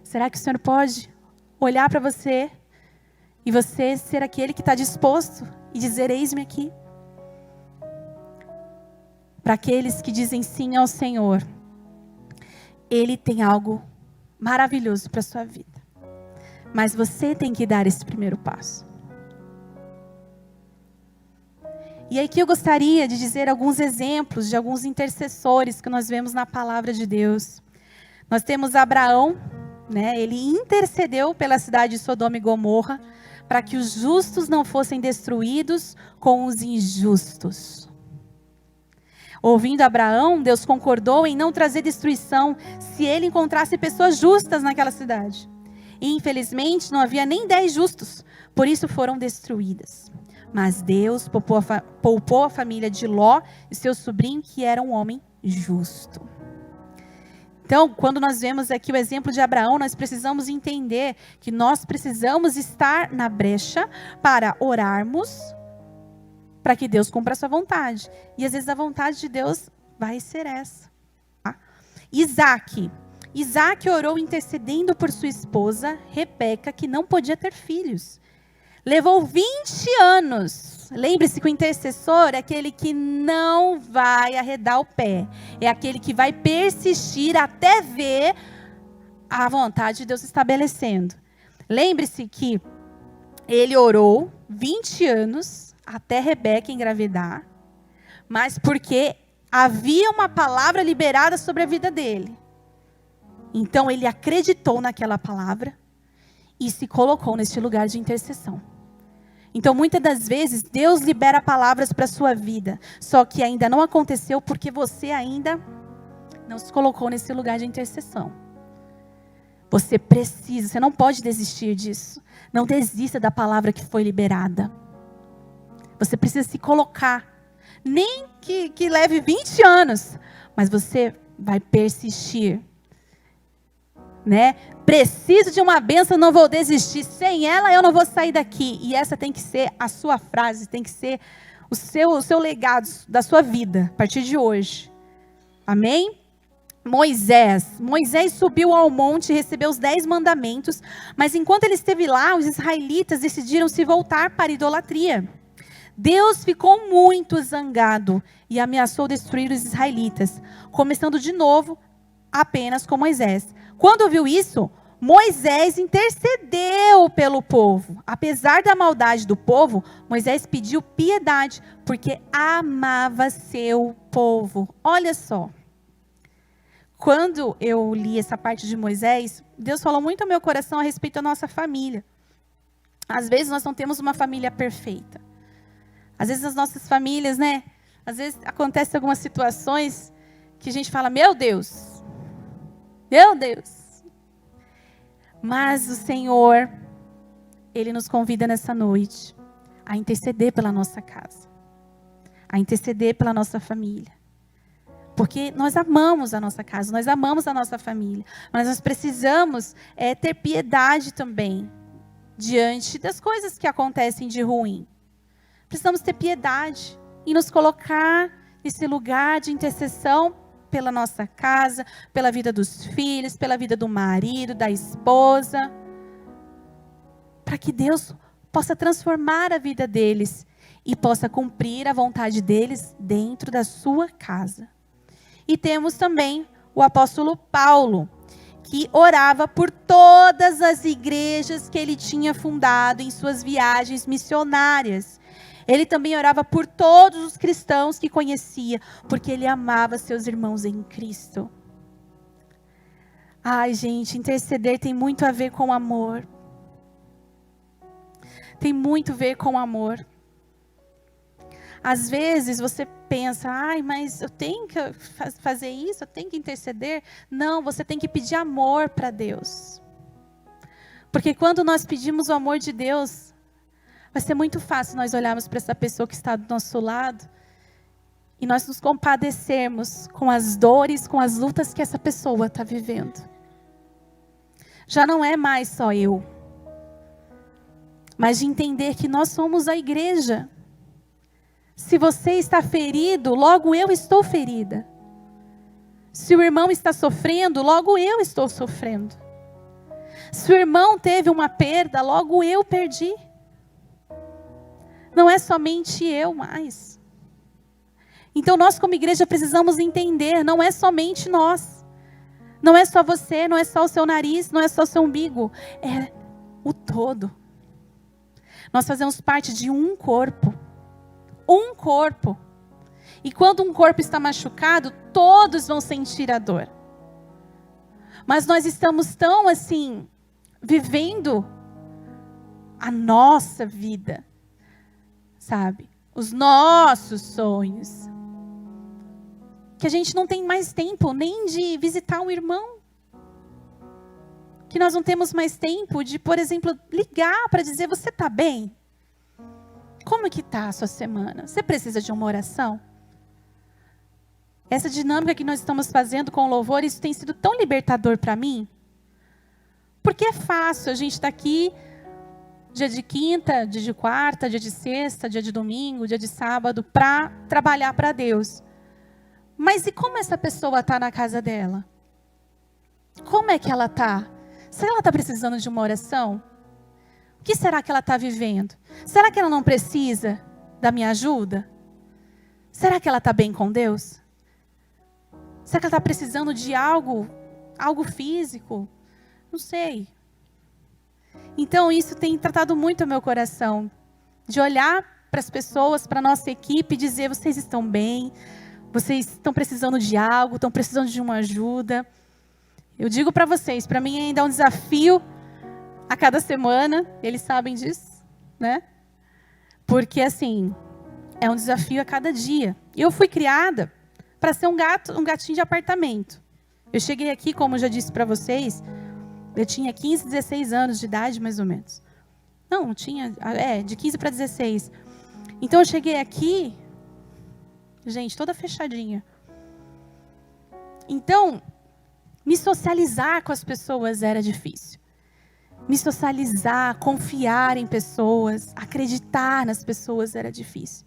Será que o Senhor pode olhar para você e você ser aquele que está disposto e dizer, eis-me aqui? Para aqueles que dizem sim ao Senhor, Ele tem algo maravilhoso para a sua vida. Mas você tem que dar esse primeiro passo. E aqui eu gostaria de dizer alguns exemplos de alguns intercessores que nós vemos na palavra de Deus. Nós temos Abraão, né? Ele intercedeu pela cidade de Sodoma e Gomorra para que os justos não fossem destruídos com os injustos. Ouvindo Abraão, Deus concordou em não trazer destruição se ele encontrasse pessoas justas naquela cidade. E infelizmente não havia nem 10 justos, por isso foram destruídas. Mas Deus poupou a família de Ló e seu sobrinho, que era um homem justo. Então, quando nós vemos aqui o exemplo de Abraão, nós precisamos entender que nós precisamos estar na brecha para orarmos, para que Deus cumpra a sua vontade. E às vezes a vontade de Deus vai ser essa. Tá? Isaac orou intercedendo por sua esposa, Rebeca, que não podia ter filhos. Levou 20 anos. Lembre-se que o intercessor é aquele que não vai arredar o pé. É aquele que vai persistir até ver a vontade de Deus estabelecendo. Lembre-se que ele orou 20 anos até Rebeca engravidar, mas porque havia uma palavra liberada sobre a vida dele. Então ele acreditou naquela palavra e se colocou neste lugar de intercessão. Então muitas das vezes Deus libera palavras para a sua vida, só que ainda não aconteceu porque você ainda não se colocou nesse lugar de intercessão. Você não pode desistir disso. Não desista da palavra que foi liberada. Você precisa se colocar. Nem que leve 20 anos, mas você vai persistir. Né? Preciso de uma bênção, não vou desistir. Sem ela eu não vou sair daqui. E essa tem que ser a sua frase, tem que ser o seu legado da sua vida, a partir de hoje. Amém? Moisés subiu ao monte e recebeu os 10 mandamentos, mas enquanto ele esteve lá, os israelitas decidiram se voltar para a idolatria. Deus ficou muito zangado e ameaçou destruir os israelitas, começando de novo apenas com Moisés. Quando viu isso, Moisés intercedeu pelo povo. Apesar da maldade do povo, Moisés pediu piedade, porque amava seu povo. Olha só. Quando eu li essa parte de Moisés, Deus falou muito ao meu coração a respeito da nossa família. Às vezes nós não temos uma família perfeita. Às vezes as nossas famílias, né? Às vezes acontecem algumas situações que a gente fala, meu Deus. Mas o Senhor, Ele nos convida nessa noite a interceder pela nossa casa. A interceder pela nossa família. Porque nós amamos a nossa casa, nós amamos a nossa família. Mas nós precisamos ter piedade também diante das coisas que acontecem de ruim. Precisamos ter piedade e nos colocar nesse lugar de intercessão pela nossa casa, pela vida dos filhos, pela vida do marido, da esposa. Para que Deus possa transformar a vida deles e possa cumprir a vontade deles dentro da sua casa. E temos também o apóstolo Paulo, que orava por todas as igrejas que ele tinha fundado em suas viagens missionárias. Ele também orava por todos os cristãos que conhecia, porque ele amava seus irmãos em Cristo. Ai, gente, interceder tem muito a ver com amor. Tem muito a ver com amor. Às vezes você pensa, mas eu tenho que fazer isso, eu tenho que interceder. Não, você tem que pedir amor para Deus. Porque quando nós pedimos o amor de Deus, vai ser muito fácil nós olharmos para essa pessoa que está do nosso lado e nós nos compadecermos com as dores, com as lutas que essa pessoa está vivendo. Já não é mais só eu, mas de entender que nós somos a igreja. Se você está ferido, logo eu estou ferida. Se o irmão está sofrendo, logo eu estou sofrendo. Se o irmão teve uma perda, logo eu perdi. Não é somente eu mais. Então nós como igreja precisamos entender, não é somente nós. Não é só você, não é só o seu nariz, não é só o seu umbigo. É o todo. Nós fazemos parte de um corpo. Um corpo. E quando um corpo está machucado, todos vão sentir a dor. Mas nós estamos tão assim, vivendo a nossa vida, sabe? Os nossos sonhos. Que a gente não tem mais tempo nem de visitar um irmão. Que nós não temos mais tempo de, por exemplo, ligar para dizer, você está bem? Como que está a sua semana? Você precisa de uma oração? Essa dinâmica que nós estamos fazendo com o louvor, isso tem sido tão libertador para mim. Porque é fácil a gente estar aqui, dia de quinta, dia de quarta, dia de sexta, dia de domingo, dia de sábado, para trabalhar para Deus. Mas e como essa pessoa está na casa dela? Como é que ela está? Será que ela está precisando de uma oração? O que será que ela está vivendo? Será que ela não precisa da minha ajuda? Será que ela está bem com Deus? Será que ela está precisando de algo físico? Não sei. Então isso tem tratado muito o meu coração. De olhar para as pessoas, para a nossa equipe e dizer, vocês estão bem? Vocês estão precisando de algo? Estão precisando de uma ajuda? Eu digo para vocês, para mim ainda é um desafio a cada semana, eles sabem disso, né? Porque assim, é um desafio a cada dia. Eu fui criada para ser um gatinho de apartamento. Eu cheguei aqui, como eu já disse para vocês, eu tinha 15, 16 anos de idade, mais ou menos. Não, tinha, de 15 para 16. Então eu cheguei aqui, gente, toda fechadinha. Então, me socializar com as pessoas era difícil. Me socializar, confiar em pessoas, acreditar nas pessoas era difícil.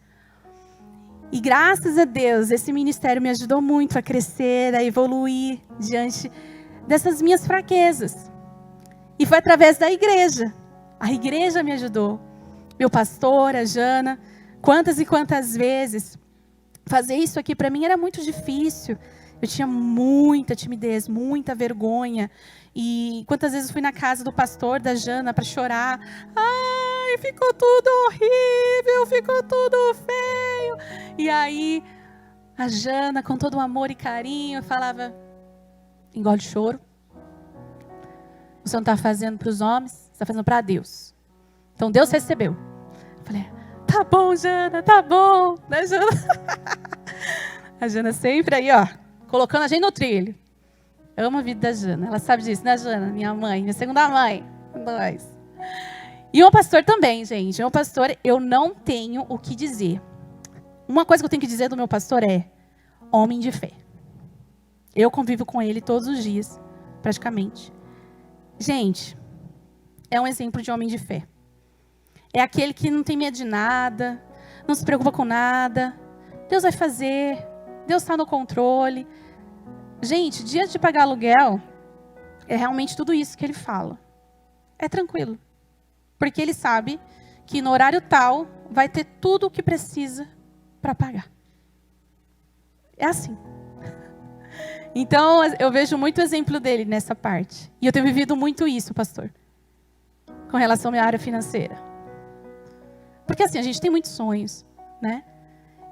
E graças a Deus, esse ministério me ajudou muito a crescer, a evoluir diante dessas minhas fraquezas. E foi através da igreja. A igreja me ajudou. Meu pastor, a Jana, quantas e quantas vezes fazer isso aqui para mim era muito difícil. Eu tinha muita timidez, muita vergonha. E quantas vezes fui na casa do pastor, da Jana, para chorar. Ai, ficou tudo horrível, ficou tudo feio. E aí, a Jana, com todo o amor e carinho, falava: engole choro. Você não está fazendo para os homens, você está fazendo para Deus. Então Deus recebeu. Eu falei: tá bom, Jana, tá bom. Né, Jana? A Jana sempre aí, ó, colocando a gente no trilho. Eu amo a vida da Jana. Ela sabe disso, né, Jana? Minha mãe, minha segunda mãe. Nós. E o pastor também, gente. O pastor, eu não tenho o que dizer. Uma coisa que eu tenho que dizer do meu pastor é: homem de fé. Eu convivo com ele todos os dias, praticamente. Gente, é um exemplo de homem de fé. É aquele que não tem medo de nada, não se preocupa com nada. Deus vai fazer, Deus está no controle. Gente, dia de pagar aluguel, é realmente tudo isso que ele fala. É tranquilo. Porque ele sabe que no horário tal vai ter tudo o que precisa para pagar. É assim. Então, eu vejo muito exemplo dele nessa parte. E eu tenho vivido muito isso, pastor, com relação à minha área financeira. Porque assim, a gente tem muitos sonhos, né?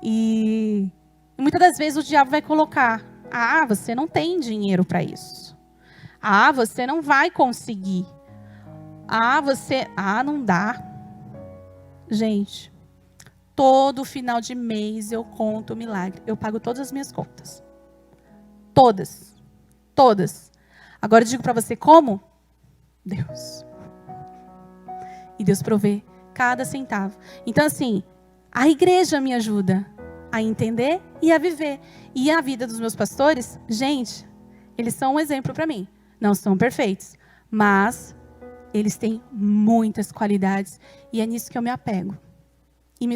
E muitas das vezes o diabo vai colocar: ah, você não tem dinheiro para isso. Ah, você não vai conseguir. Não dá. Gente, todo final de mês eu conto o milagre. Eu pago todas as minhas contas. Todas. Todas. Agora eu digo para você como? Deus. E Deus provê cada centavo. Então assim, a igreja me ajuda a entender e a viver. E a vida dos meus pastores, gente, eles são um exemplo para mim. Não são perfeitos, mas eles têm muitas qualidades. E é nisso que eu me apego. E me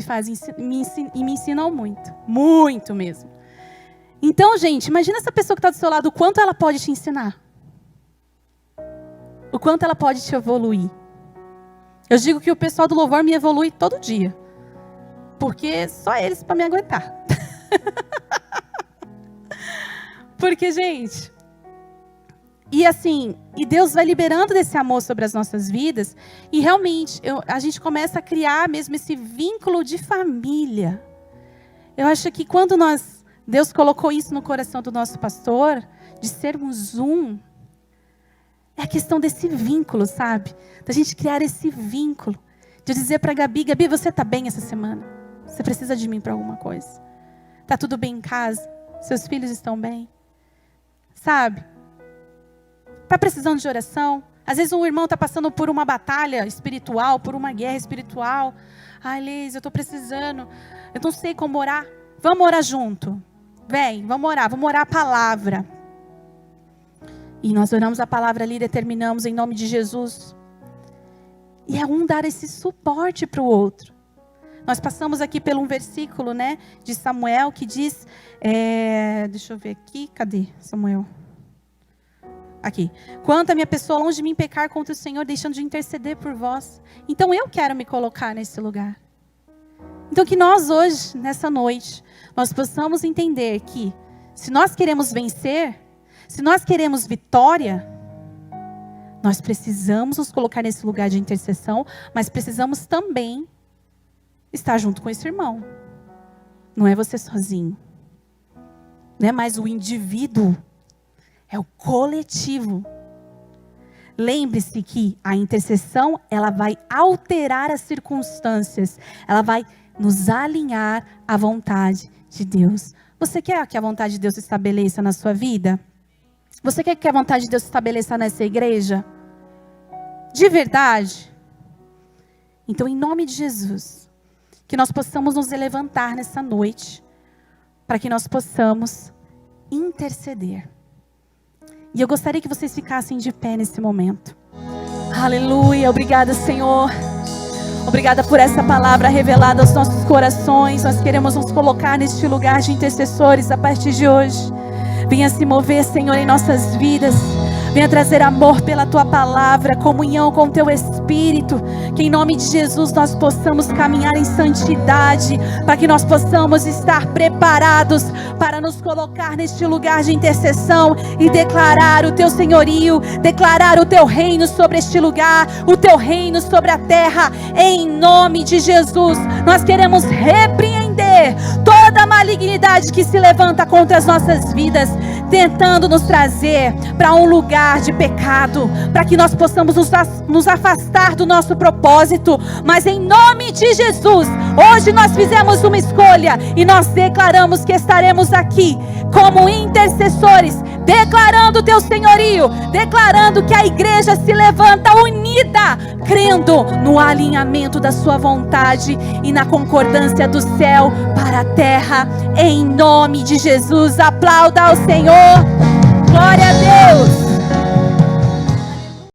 ensinam muito. Muito mesmo. Então, gente, imagina essa pessoa que está do seu lado, o quanto ela pode te ensinar. O quanto ela pode te evoluir. Eu digo que o pessoal do louvor me evolui todo dia. Porque só eles para me aguentar. Porque, gente... E Deus vai liberando desse amor sobre as nossas vidas. E realmente, a gente começa a criar mesmo esse vínculo de família. Eu acho que quando Deus colocou isso no coração do nosso pastor, de sermos um, é a questão desse vínculo, sabe? Da gente criar esse vínculo. De dizer para Gabi: Gabi, você está bem essa semana? Você precisa de mim para alguma coisa? Está tudo bem em casa? Seus filhos estão bem? Sabe? Está precisando de oração? Às vezes um irmão está passando por uma batalha espiritual, por uma guerra espiritual. Ai, Liz, eu estou precisando. Eu não sei como orar. Vamos orar junto. Vem, vamos orar a palavra. E nós oramos a palavra ali, determinamos em nome de Jesus. E é um dar esse suporte para o outro. Nós passamos aqui por um versículo, né, de Samuel que diz... deixa eu ver aqui, cadê Samuel? Aqui. Quanto a minha pessoa longe de mim pecar contra o Senhor, deixando de interceder por vós. Então eu quero me colocar nesse lugar. Então que nós hoje, nessa noite, nós possamos entender que se nós queremos vencer, se nós queremos vitória, nós precisamos nos colocar nesse lugar de intercessão, mas precisamos também estar junto com esse irmão. Não é você sozinho. Não é mais o indivíduo. É o coletivo. Lembre-se que a intercessão, ela vai alterar as circunstâncias. Ela vai nos alinhar à vontade de Deus. Você quer que a vontade de Deus se estabeleça na sua vida? Você quer que a vontade de Deus se estabeleça nessa igreja? De verdade? Então, em nome de Jesus, que nós possamos nos levantar nessa noite, para que nós possamos interceder. E eu gostaria que vocês ficassem de pé nesse momento. Aleluia, obrigada, Senhor. Obrigada por essa palavra revelada aos nossos corações. Nós queremos nos colocar neste lugar de intercessores a partir de hoje. Venha se mover, Senhor, em nossas vidas. Venha trazer amor pela Tua palavra, comunhão com o Teu Espírito. Que em nome de Jesus nós possamos caminhar em santidade, para que nós possamos estar preparados para nos colocar neste lugar de intercessão e declarar o Teu senhorio, declarar o Teu reino sobre este lugar, o Teu reino sobre a terra. Em nome de Jesus, nós queremos repreender toda a malignidade que se levanta contra as nossas vidas, tentando nos trazer para um lugar de pecado, para que nós possamos nos afastar do nosso propósito. Mas em nome de Jesus, hoje nós fizemos uma escolha e nós declaramos que estaremos aqui como intercessores, declarando o Teu senhorio, declarando que a igreja se levanta unida, crendo no alinhamento da Sua vontade e na concordância do céu para a terra. Em nome de Jesus, aplauda ao Senhor. Glória a Deus.